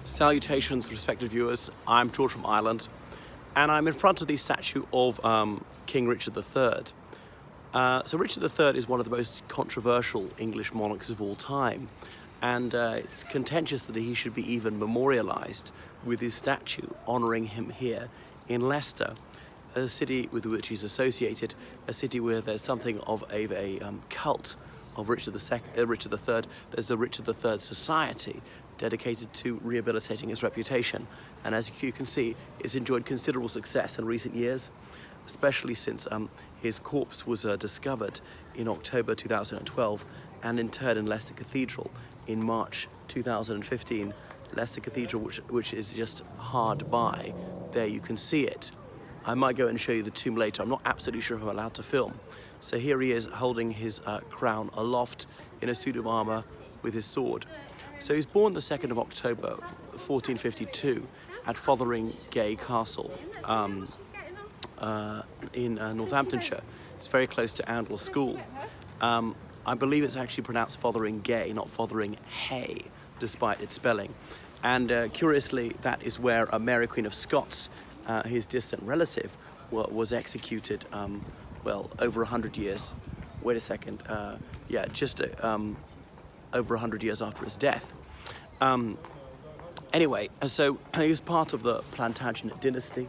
Salutations, respected viewers. I'm George from Ireland, and I'm in front of the statue of King Richard III. So Richard III is one of the most controversial English monarchs of all time, and it's contentious that he should be even memorialised with his statue honouring him here in Leicester, a city with which he's associated, a city where there's something of a cult of Richard III. There's the Richard III Society, dedicated to rehabilitating his reputation, and as you can see, it's enjoyed considerable success in recent years, especially since his corpse was discovered in October 2012 and interred in Leicester Cathedral in March 2015. Leicester Cathedral, which is just hard by. There you can see it. I might go and show you the tomb later. I'm not absolutely sure if I'm allowed to film. So here he is holding his crown aloft in a suit of armour with his sword. So he was born the 2nd of October 1452 at Fotheringay Castle in Northamptonshire. It's very close to Oundle School. I believe it's actually pronounced Fotheringay, not Fotheringhay, despite its spelling. And curiously, that is where Mary Queen of Scots, his distant relative, was executed, well, over 100 years. Wait a second. Yeah, just over 100 years after his death. Anyway, so he was part of the Plantagenet dynasty,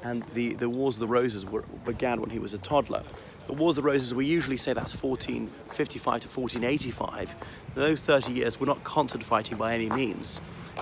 and the Wars of the Roses began when he was a toddler. The Wars of the Roses, we usually say that's 1455 to 1485. Those 30 years were not constant fighting by any means.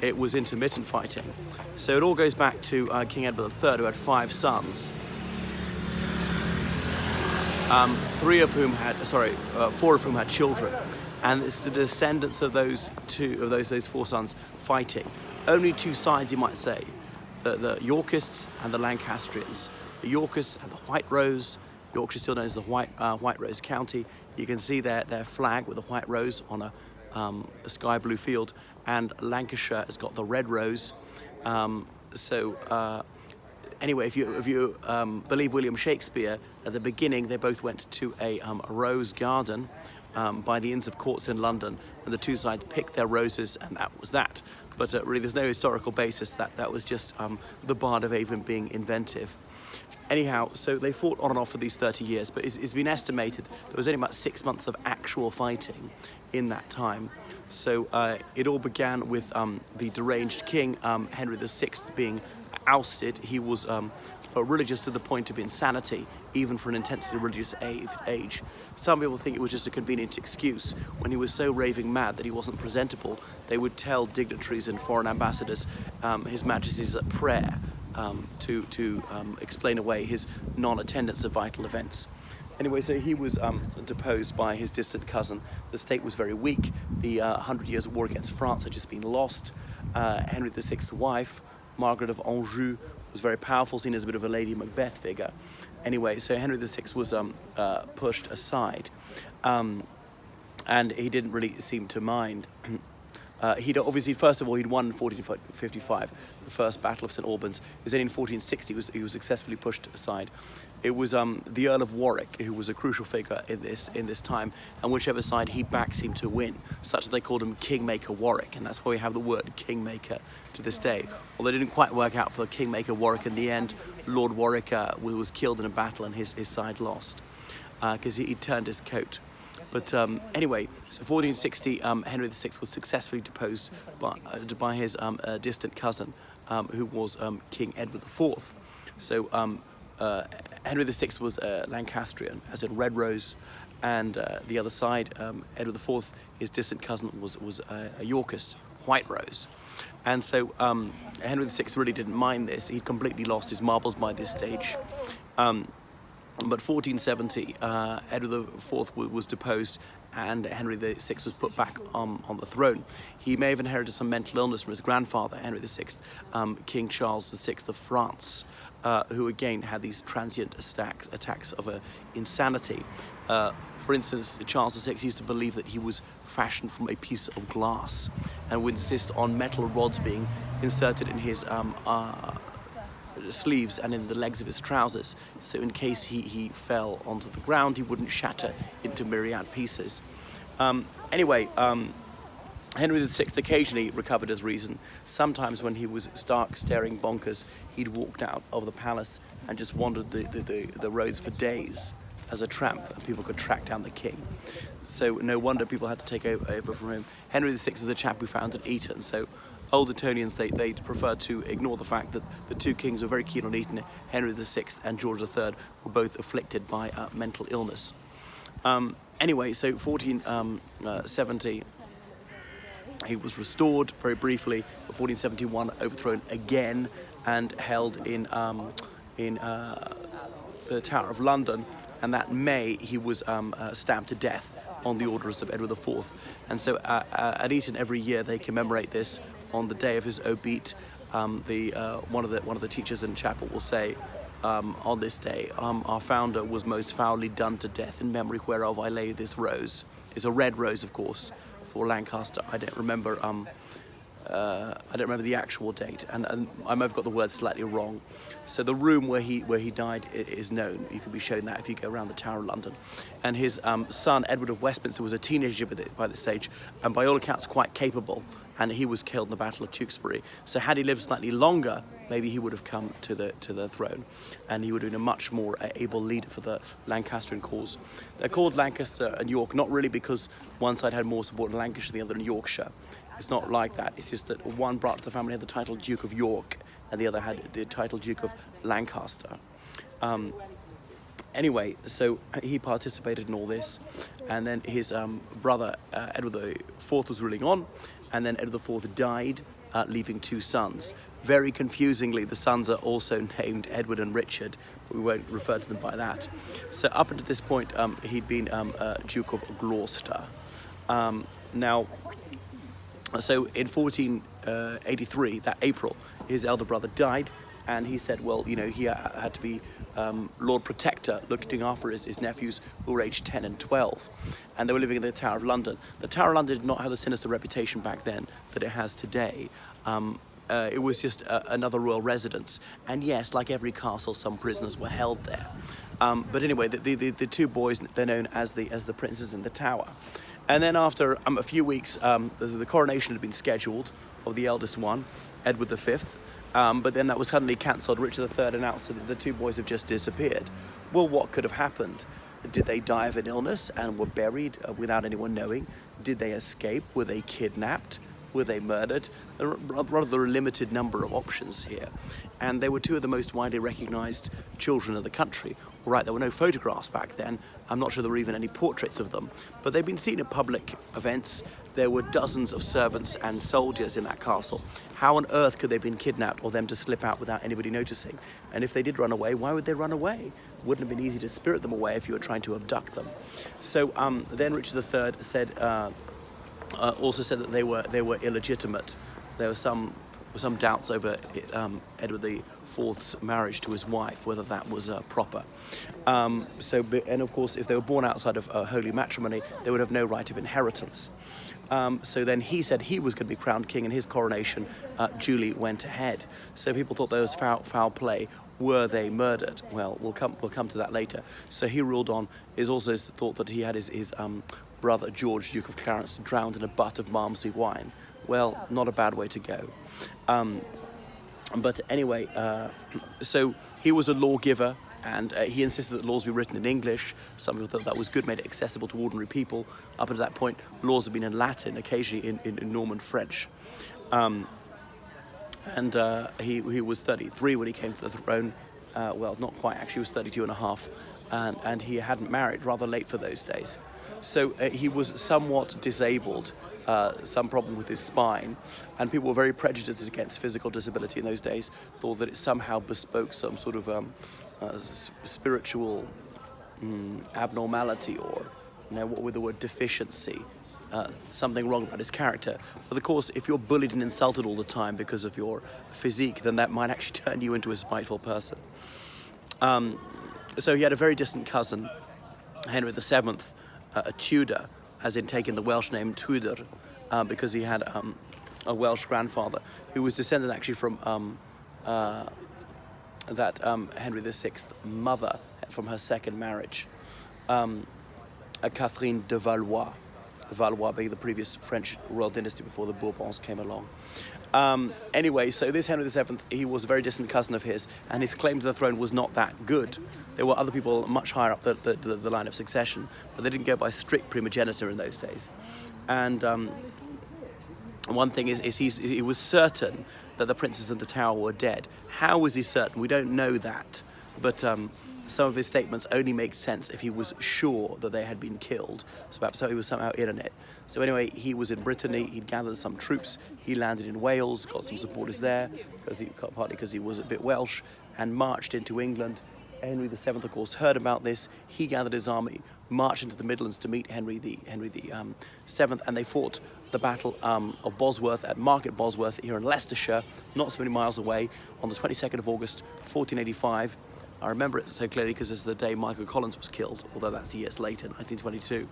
It was intermittent fighting. So it all goes back to King Edward III, who had 5 sons. 4 of whom had children. And it's the descendants of those 4 sons fighting. Only 2 sides, you might say, the Yorkists and the Lancastrians. The Yorkists had the White Rose. Yorkshire still known as the White Rose County. You can see their flag with a white rose on a sky blue field, and Lancashire has got the Red Rose. Anyway, if you believe William Shakespeare, at the beginning they both went to a rose garden by the Inns of Courts in London, and the 2 sides picked their roses, and that was that. But really, there's no historical basis. That was just the Bard of Avon being inventive. Anyhow, so they fought on and off for these 30 years, but it's been estimated there was only about 6 months of actual fighting in that time. So it all began with the deranged king, Henry VI, being ousted. He was religious to the point of insanity, even for an intensely religious age. Some people think it was just a convenient excuse. When he was so raving mad that he wasn't presentable, they would tell dignitaries and foreign ambassadors His Majesty's at prayer to explain away his non-attendance of vital events. Anyway, so he was deposed by his distant cousin. The state was very weak. The 100 Years' War against France had just been lost. Henry VI's wife, Margaret of Anjou, was very powerful, seen as a bit of a Lady Macbeth figure. Anyway, so Henry VI was pushed aside, and he didn't really seem to mind. He'd obviously, first of all, he'd won in 1455, the first Battle of St Albans. It was then in 1460 he was successfully pushed aside. It was the Earl of Warwick who was a crucial figure in this time, and whichever side he backed seemed to win, such that they called him Kingmaker Warwick, and that's why we have the word Kingmaker to this day. Although it didn't quite work out for Kingmaker Warwick in the end. Lord Warwick was killed in a battle and his side lost because he turned his coat. But anyway, so 1460, Henry VI was successfully deposed by his distant cousin, who was King Edward IV. So Henry VI was Lancastrian, as in Red Rose, and the other side, Edward IV, his distant cousin, was a Yorkist, White Rose. And so Henry VI really didn't mind this. He'd completely lost his marbles by this stage. But 1470, Edward IV was deposed, and Henry VI was put back on the throne. He may have inherited some mental illness from his grandfather, Henry VI, King Charles VI of France, who again had these transient attacks of insanity. For instance, Charles VI used to believe that he was fashioned from a piece of glass, and would insist on metal rods being inserted in his sleeves and in the legs of his trousers, so in case he fell onto the ground, he wouldn't shatter into myriad pieces. Anyway, Henry VI occasionally recovered his reason. Sometimes when he was stark staring bonkers, he'd walked out of the palace and just wandered the roads for days as a tramp, and people could track down the king. So no wonder people had to take over from him. Henry VI is the chap who founded Eton, so old Etonians, they prefer to ignore the fact that the two kings were very keen on Eton. Henry VI and George III were both afflicted by mental illness. Anyway, so 1470, he was restored very briefly. 1471, overthrown again and held in the Tower of London. And that May, he was stabbed to death on the orders of Edward IV. And so at Eton every year they commemorate this on the day of his obit. One of the teachers in chapel will say, on this day, our founder was most foully done to death, in memory whereof I lay this rose. It's a red rose, of course, for Lancaster. I don't remember the actual date, and I might have got the word slightly wrong. So the room where he died is known. You can be shown that if you go around the Tower of London. And his son, Edward of Westminster, was a teenager by this stage, and by all accounts quite capable, and he was killed in the Battle of Tewkesbury. So had he lived slightly longer, maybe he would have come to the throne, and he would have been a much more able leader for the Lancastrian cause. They're called Lancaster and York, not really because one side had more support in Lancashire than the other in Yorkshire. It's not like that. It's just that one branch of the family had the title Duke of York, and the other had the title Duke of Lancaster. Anyway, so he participated in all this, and then his brother Edward IV was ruling on, and then Edward IV died, leaving two sons. Very confusingly, the sons are also named Edward and Richard, but we won't refer to them by that. So up until this point, he'd been Duke of Gloucester. Now, so in 1483, that April, his elder brother died, and he said, well, you know, he had to be Lord Protector, looking after his nephews who were aged 10 and 12, and they were living in the Tower of London. The Tower of London did not have the sinister reputation back then that it has today. It was just another royal residence, and yes, like every castle, some prisoners were held there. But anyway, the two boys, they're known as the princes in the Tower. And then after a few weeks, the coronation had been scheduled of the eldest one, Edward V, but then that was suddenly cancelled. Richard III announced that the two boys have just disappeared. Well, what could have happened? Did they die of an illness and were buried without anyone knowing? Did they escape? Were they kidnapped? Were they murdered? There are rather a limited number of options here. And they were two of the most widely recognised children of the country. All right, there were no photographs back then. I'm not sure there were even any portraits of them. But they've been seen at public events. There were dozens of servants and soldiers in that castle. How on earth could they have been kidnapped or them to slip out without anybody noticing? And if they did run away, why would they run away? Wouldn't have been easy to spirit them away if you were trying to abduct them. So then Richard III said... also said that they were illegitimate. There were some doubts over Edward IV's marriage to his wife, whether that was proper. And of course, if they were born outside of holy matrimony, they would have no right of inheritance. So then he said he was going to be crowned king, and his coronation duly went ahead. So people thought there was foul play. Were they murdered? Well, we'll come to that later. So he ruled on. Is also thought that he had his brother George, Duke of Clarence, drowned in a butt of Malmsey wine. Well, not a bad way to go. But anyway, so he was a lawgiver, and he insisted that laws be written in English. Some people thought that was good, made it accessible to ordinary people. Up until that point, laws had been in Latin, occasionally in Norman French. He was 33 when he came to the throne. Well, not quite, actually, he was 32 and a half. And he hadn't married, rather late for those days. So he was somewhat disabled, some problem with his spine, and people were very prejudiced against physical disability in those days, thought that it somehow bespoke some sort of spiritual abnormality, or, you know, what with the word deficiency, something wrong about his character. But of course, if you're bullied and insulted all the time because of your physique, then that might actually turn you into a spiteful person. So he had a very distant cousin, Henry VII, a Tudor, as in taking the Welsh name Tudor, because he had a Welsh grandfather who was descended actually from Henry VI's mother from her second marriage, Catherine de Valois. the Valois being the previous French royal dynasty before the Bourbons came along. Anyway, so this Henry VII, he was a very distant cousin of his, and his claim to the throne was not that good. There were other people much higher up the line of succession, but they didn't go by strict primogeniture in those days. And one thing is he was certain that the princes in the tower were dead. How was he certain? We don't know that, but some of his statements only make sense if he was sure that they had been killed. So perhaps he was somehow in on it. So anyway, he was in Brittany, he'd gathered some troops, he landed in Wales, got some supporters there, partly because he was a bit Welsh, and marched into England. Henry VII, of course, heard about this. He gathered his army, marched into the Midlands to meet Henry VII, and they fought the Battle of Bosworth at Market Bosworth here in Leicestershire, not so many miles away, on the 22nd of August, 1485. I remember it so clearly because it's the day Michael Collins was killed, although that's years later, 1922.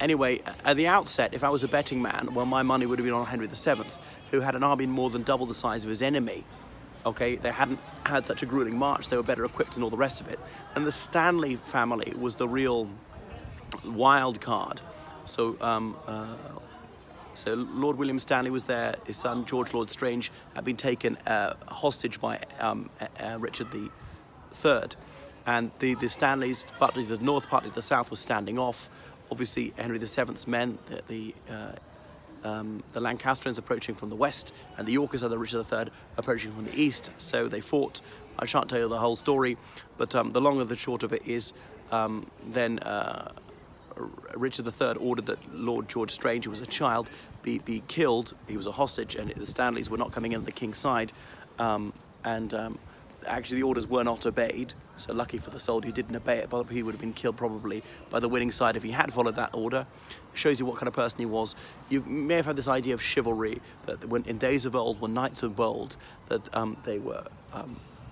Anyway, at the outset, if I was a betting man, well, my money would have been on Henry VII, who had an army more than double the size of his enemy. Okay, they hadn't had such a grueling march, they were better equipped and all the rest of it. And the Stanley family was the real wild card. So Lord William Stanley was there. His son, George Lord Strange, had been taken hostage by Richard III. And the Stanleys, partly the north, partly the south, was standing off. Obviously, Henry VII's men, the Lancastrians approaching from the west, and the Yorkers under Richard III approaching from the east. So they fought. I shan't tell you the whole story, but the long and the short of it is then Richard III ordered that Lord George Strange, who was a child, be killed. He was a hostage, and the Stanleys were not coming in on the king's side. Actually, the orders were not obeyed. So lucky for the soldier who didn't obey it, but he would have been killed probably by the winning side if he had followed that order. It shows you what kind of person he was. You may have had this idea of chivalry, that when in days of old, when knights of old, that they were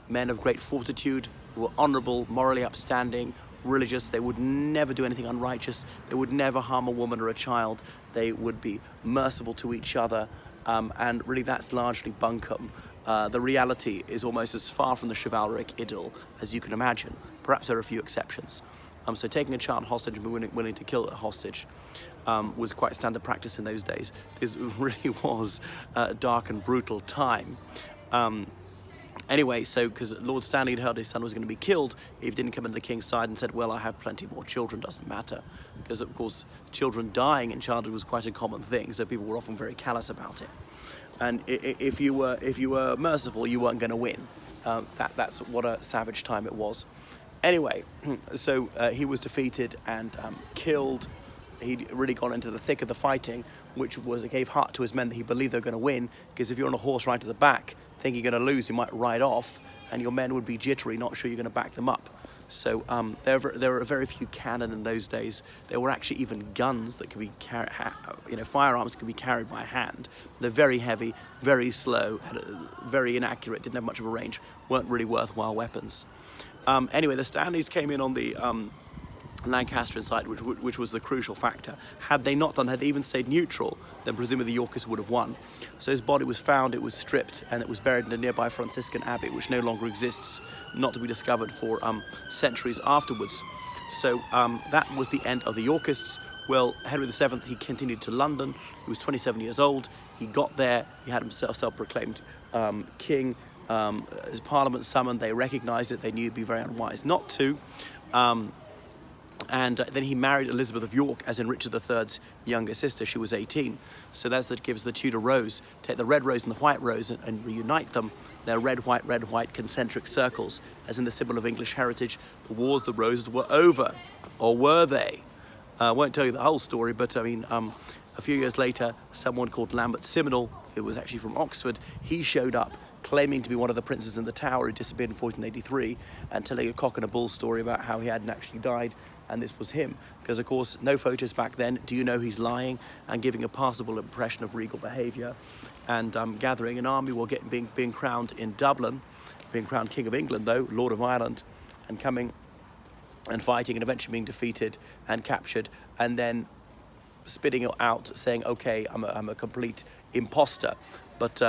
men of great fortitude, who were honourable, morally upstanding, religious. They would never do anything unrighteous. They would never harm a woman or a child. They would be merciful to each other, and really that's largely bunkum. The reality is almost as far from the chivalric idyll as you can imagine. Perhaps there are a few exceptions. So taking a child hostage and being willing to kill a hostage was quite standard practice in those days. This really was a dark and brutal time. Anyway, so because Lord Stanley had heard his son was going to be killed, he didn't come into the king's side and said, well, I have plenty more children, doesn't matter. Because, of course, children dying in childhood was quite a common thing, so people were often very callous about it. And if you were merciful, you weren't going to win. That's what a savage time it was. Anyway, so he was defeated and killed. He'd really gone into the thick of the fighting, which gave heart to his men that he believed they were going to win, because if you're on a horse right to the back, think you're going to lose, you might ride off, and your men would be jittery, not sure you're going to back them up. So there were very few cannon in those days. There were actually even guns that could be carried, firearms could be carried by hand. They're very heavy, very slow, very inaccurate, didn't have much of a range, weren't really worthwhile weapons. Anyway, the Stanleys came in on the Lancastrian side, which was the crucial factor. Had they even stayed neutral, then presumably the Yorkists would have won. So his body was found, it was stripped, and it was buried in a nearby Franciscan abbey, which no longer exists, not to be discovered for centuries afterwards. So that was the end of the Yorkists. Well, Henry VII, he continued to London. He was 27 years old. He got there. He had himself self-proclaimed king. His parliament summoned. They recognised it. They knew it'd be very unwise not to. And then he married Elizabeth of York, as in Richard III's younger sister. She was 18. So that gives the Tudor rose. Take the red rose and the white rose and reunite them. They're red, white concentric circles. As in the symbol of English heritage, the wars of the roses were over. Or were they? I won't tell you the whole story, but I mean, a few years later, someone called Lambert Simnel, who was actually from Oxford, he showed up claiming to be one of the princes in the Tower who disappeared in 1483 and telling a cock and a bull story about how he hadn't actually died. And this was him, because of course no photos back then. Do you know he's lying and giving a passable impression of regal behaviour, and gathering an army, being crowned in Dublin, being crowned King of England though, Lord of Ireland, and coming and fighting and eventually being defeated and captured, and then spitting it out, saying, okay, I'm a complete imposter. But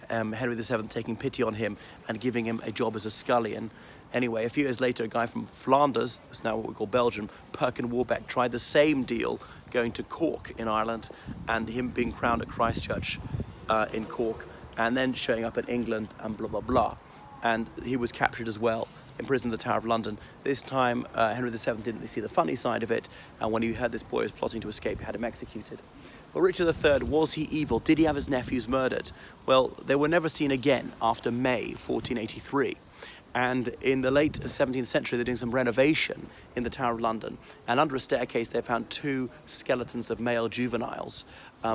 Henry VII taking pity on him and giving him a job as a scullion. Anyway, a few years later, a guy from Flanders, it's now what we call Belgium, Perkin Warbeck, tried the same deal, going to Cork in Ireland, and him being crowned at Christchurch in Cork, and then showing up in England and blah, blah, blah. And he was captured as well, imprisoned in the Tower of London. This time, Henry VII didn't see the funny side of it, and when he heard this boy was plotting to escape, he had him executed. Well, Richard III, was he evil? Did he have his nephews murdered? Well, they were never seen again after May 1483. And in the late 17th century, they're doing some renovation in the Tower of London. And under a staircase, they found 2 skeletons of male juveniles,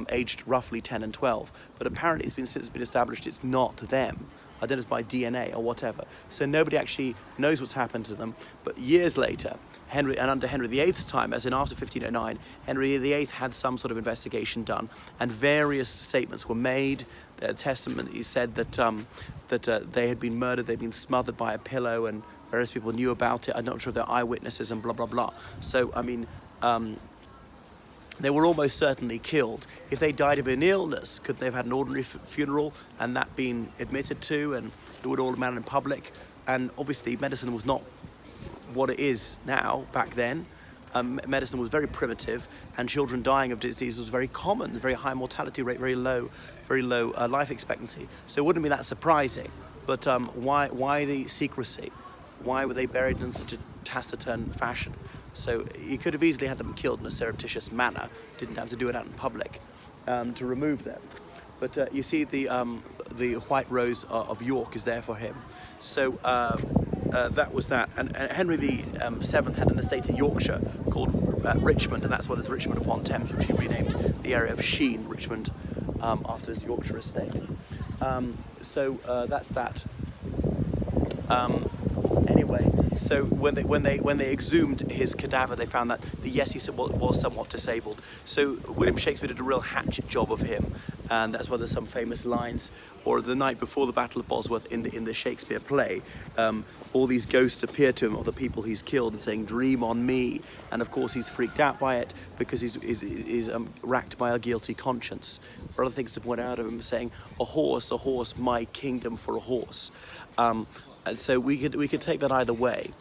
aged roughly 10 and 12. But apparently it's since been established it's not them. I don't know if it's by DNA or whatever. So nobody actually knows what's happened to them. But years later, under Henry VIII's time, as in after 1509, Henry VIII had some sort of investigation done, and various statements were made. Their testimony said that they had been murdered, they'd been smothered by a pillow, and various people knew about it. I'm not sure if they're eyewitnesses and blah, blah, blah. So, I mean, they were almost certainly killed. If they died of an illness, could they have had an ordinary funeral and that been admitted to, and it would all matter in public? And obviously medicine was not what it is now. Back then, medicine was very primitive, and children dying of disease was very common, very high mortality rate, very low life expectancy. So it wouldn't be that surprising. But why the secrecy? Why were they buried in such a taciturn fashion? So you could have easily had them killed in a surreptitious manner. Didn't have to do it out in public to remove them. But you see the White Rose of York is there for him. So that was that. And Henry VII had an estate in Yorkshire called Richmond, and that's why there's Richmond upon Thames, which he renamed the area of Sheen, Richmond, after his Yorkshire estate. So that's that. Anyway, so when they exhumed his cadaver, they found that yes, he was somewhat disabled. So William Shakespeare did a real hatchet job of him, and that's why there's some famous lines. Or the night before the Battle of Bosworth in the Shakespeare play, all these ghosts appear to him of the people he's killed and saying, "Dream on me." And of course he's freaked out by it because he's racked by a guilty conscience. Or other things to point out of him saying, a horse, my kingdom for a horse." And so we could take that either way.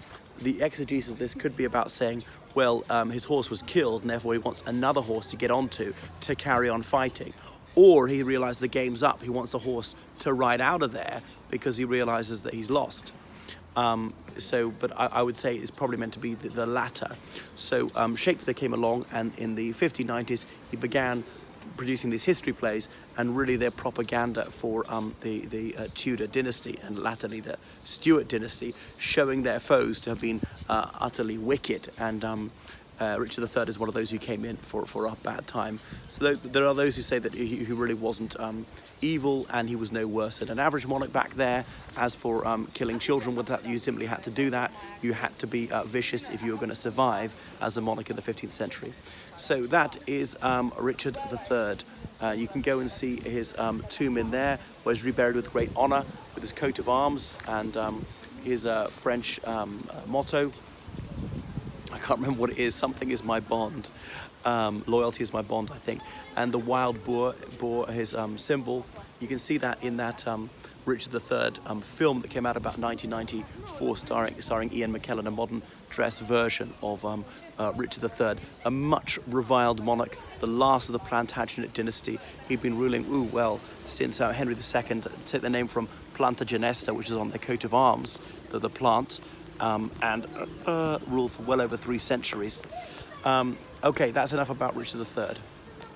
The exegesis of this could be about saying, well, his horse was killed, and therefore he wants another horse to get onto to carry on fighting. Or he realized the game's up. He wants a horse to ride out of there because he realizes that he's lost. But I would say it's probably meant to be the latter. So Shakespeare came along, and in the 1590s, he began producing these history plays, and really they're propaganda for the Tudor dynasty and latterly the Stuart dynasty, showing their foes to have been utterly wicked. And Richard III is one of those who came in for a bad time. So there are those who say that he really wasn't evil, and he was no worse than an average monarch back there. As for killing children, with that, you simply had to do that. You had to be vicious if you were going to survive as a monarch in the 15th century. So that is Richard III. You can go and see his tomb in there, where he's reburied with great honour, with his coat of arms and his French motto. I can't remember what it is. Something is my bond. Loyalty is my bond, I think. And the wild boar his symbol. You can see that in that Richard III film that came out about 1994, starring Ian McKellen, a modern dress version of Richard III, a much reviled monarch, the last of the Plantagenet dynasty. He'd been ruling, since Henry II, take the name from Planta Genesta, which is on their coat of arms, the plant, and ruled for well over 3 centuries. Okay, that's enough about Richard III.